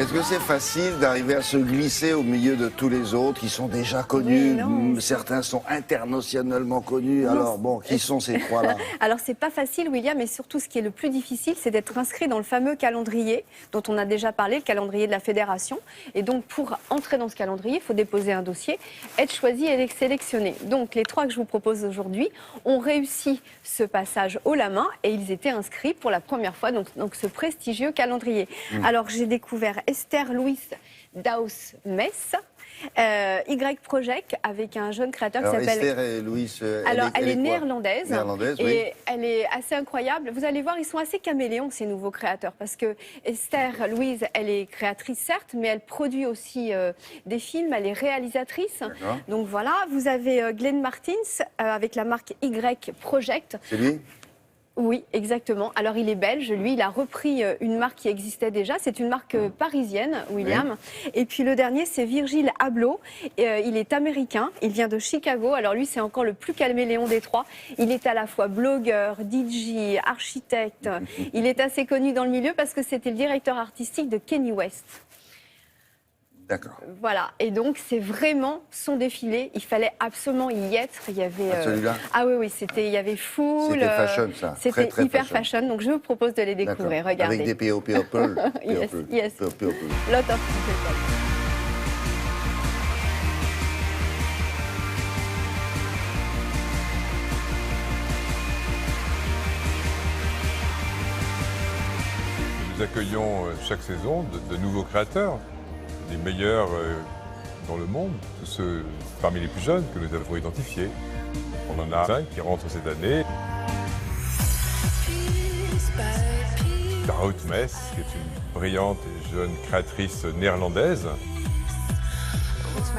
Est-ce que c'est facile d'arriver à se glisser au milieu de tous les autres qui sont déjà connus? Certains sont internationalement connus. Alors bon, qui sont ces trois-là? Alors c'est pas facile, William, et surtout ce qui est le plus difficile, c'est d'être inscrit dans le fameux calendrier dont on a déjà parlé, le calendrier de la fédération. Et donc pour entrer dans ce calendrier, il faut déposer un dossier, être choisi et être sélectionné. Donc les trois que je vous propose aujourd'hui ont réussi ce passage haut la main et ils étaient inscrits pour la première fois donc ce prestigieux calendrier. Alors j'ai découvert Esther Louise Daus-Mess, Y-Project, avec un jeune créateur qui s'appelle... Esther et Louise, elle est néerlandaise. Néerlandaise, et oui. elle est assez incroyable. Vous allez voir, ils sont assez caméléons, ces nouveaux créateurs, parce que Esther Louise, elle est créatrice certes, mais elle produit aussi des films, elle est réalisatrice. Donc voilà, vous avez Glenn Martins avec la marque Y-Project. C'est lui? Oui, exactement. Alors, il est belge, lui, il a repris une marque qui existait déjà. C'est une marque parisienne, William. Oui. Et puis, le dernier, c'est Virgil Abloh. Il est américain, il vient de Chicago. Alors, lui, c'est encore le plus caméléon des trois. Il est à la fois blogueur, DJ, architecte. Il est assez connu dans le milieu parce que c'était le directeur artistique de Kanye West. D'accord. Voilà, et donc c'est vraiment son défilé. Il fallait absolument y être. Il y avait. Celui-là. Ah oui, il y avait full. C'était fashion, ça. C'était très hyper fashion. Donc je vous propose de les découvrir. Regardez. Avec des people. Yes. Lot of people. Nous accueillons chaque saison de nouveaux créateurs, les meilleurs dans le monde, tous ceux parmi les plus jeunes que nous avons identifiés. On en a 5 qui rentrent cette année. Daus-Mess, qui est une brillante et jeune créatrice néerlandaise.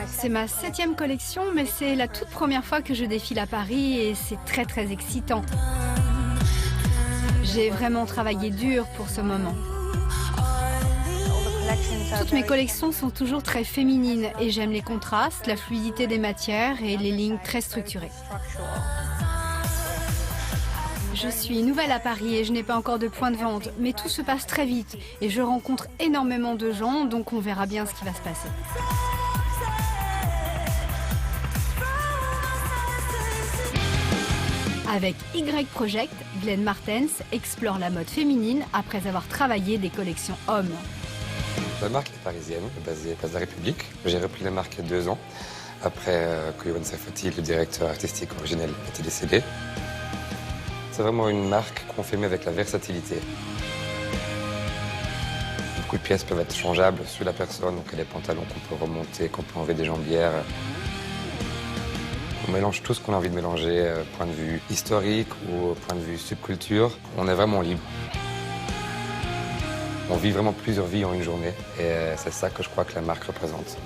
C'est ma 7e collection, mais c'est la toute première fois que je défile à Paris et c'est très très excitant. J'ai vraiment travaillé dur pour ce moment. Toutes mes collections sont toujours très féminines et j'aime les contrastes, la fluidité des matières et les lignes très structurées. Je suis nouvelle à Paris et je n'ai pas encore de point de vente, mais tout se passe très vite et je rencontre énormément de gens, donc on verra bien ce qui va se passer. Avec Y-Project, Glenn Martens explore la mode féminine après avoir travaillé des collections hommes. La marque est parisienne, basée à Place de la République. J'ai repris la marque il y a 2 ans, après que Yoann Safati, le directeur artistique originel, était décédé. C'est vraiment une marque qu'on fait avec la versatilité. Beaucoup de pièces peuvent être changeables sur la personne, donc il y a des pantalons qu'on peut remonter, qu'on peut enlever des jambières. On mélange tout ce qu'on a envie de mélanger, point de vue historique ou point de vue subculture. On est vraiment libre. On vit vraiment plusieurs vies en une journée et c'est ça que je crois que la marque représente.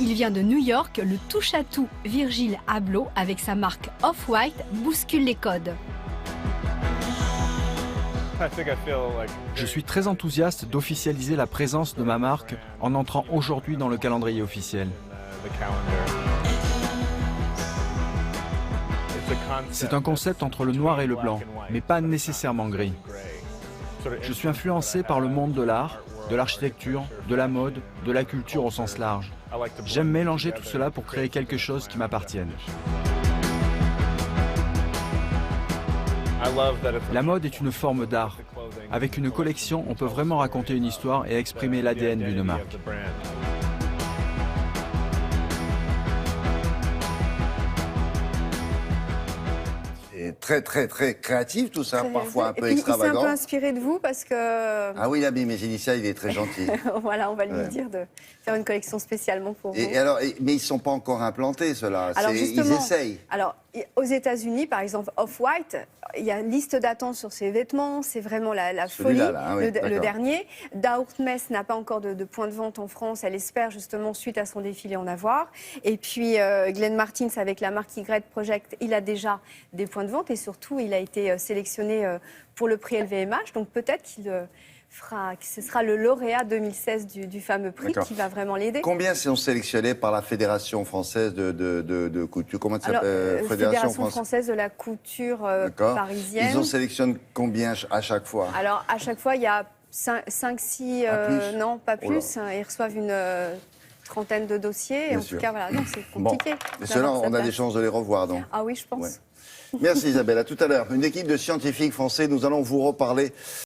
Il vient de New York, le touche-à-tout Virgil Abloh, avec sa marque Off-White, bouscule les codes. Je suis très enthousiaste d'officialiser la présence de ma marque en entrant aujourd'hui dans le calendrier officiel. C'est un concept entre le noir et le blanc, mais pas nécessairement gris. Je suis influencé par le monde de l'art, de l'architecture, de la mode, de la culture au sens large. J'aime mélanger tout cela pour créer quelque chose qui m'appartienne. La mode est une forme d'art. Avec une collection, on peut vraiment raconter une histoire et exprimer l'ADN d'une marque. Très créatif tout ça, parfois un peu et puis, extravagant. Il s'est un peu inspiré de vous parce que... Ah oui, il a mis mes initiales, il est très gentil. Voilà, on va lui dire de faire une collection spécialement pour vous. Mais ils ne sont pas encore implantés, ceux-là. Ils essayent. Alors, aux États-Unis, par exemple, Off-White, il y a une liste d'attente sur ses vêtements, c'est vraiment la folie, le dernier. Daus-Mess n'a pas encore de point de vente en France, elle espère justement, suite à son défilé, en avoir. Et puis, Glenn Martins, avec la marque Y-Project, il a déjà des points de vente et surtout, il a été sélectionné pour le prix LVMH, donc peut-être qu'il ce sera le lauréat 2016 du fameux prix D'accord. qui va vraiment l'aider. Combien sont sélectionnés par la Fédération française de couture? Comment ça Alors, s'appelle? Fédération française de la couture parisienne. Ils en sélectionnent combien à chaque fois? Alors, à chaque fois, il y a 5-6... non, pas plus. Ils reçoivent une trentaine de dossiers. Bien en sûr. tout cas, voilà, non, c'est compliqué. Et ceux-là, on a des chances de les revoir, donc. Ah oui, je pense. Ouais. Merci Isabelle, à tout à l'heure. Une équipe de scientifiques français, nous allons vous reparler